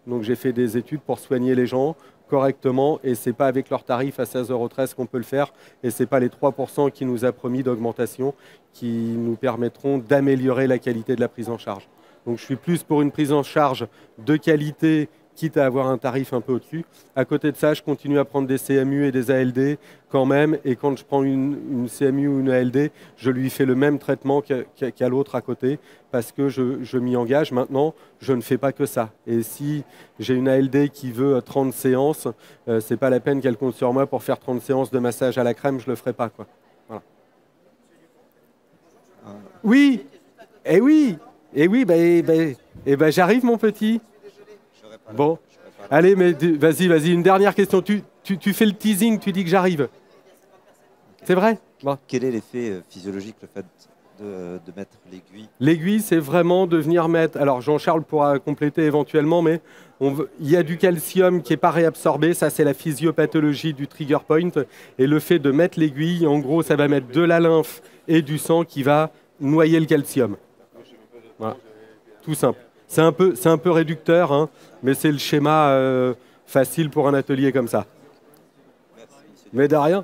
Donc j'ai fait des études pour soigner les gens correctement, et ce n'est pas avec leur tarif à 16,13 € qu'on peut le faire, et ce n'est pas les 3% qui nous a promis d'augmentation qui nous permettront d'améliorer la qualité de la prise en charge. Donc je suis plus pour une prise en charge de qualité, quitte à avoir un tarif un peu au-dessus. À côté de ça, je continue à prendre des CMU et des ALD quand même, et quand je prends une CMU ou une ALD, je lui fais le même traitement qu'à l'autre à côté, parce que je m'y engage. Maintenant, je ne fais pas que ça. Et si j'ai une ALD qui veut 30 séances, ce n'est pas la peine qu'elle compte sur moi pour faire 30 séances de massage à la crème, je ne le ferai pas, quoi. Voilà. Oui, et oui. Et oui, j'arrive, mon petit. Bon, allez, mais vas-y, une dernière question. Tu fais le teasing, tu dis que j'arrive. C'est vrai? Bon. Quel est l'effet physiologique, le fait de mettre l'aiguille? L'aiguille, c'est vraiment de venir mettre... Alors, Jean-Charles pourra compléter éventuellement, mais il y a du calcium qui n'est pas réabsorbé. Ça, c'est la physiopathologie du trigger point. Et le fait de mettre l'aiguille, en gros, ça va mettre de la lymphe et du sang qui va noyer le calcium. Voilà. Tout simple. C'est un peu réducteur, hein, mais c'est le schéma facile pour un atelier comme ça. Mais de rien.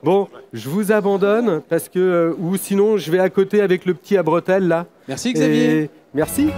Bon, je vous abandonne parce que, ou sinon je vais à côté avec le petit à bretelles là. Merci Xavier. Merci.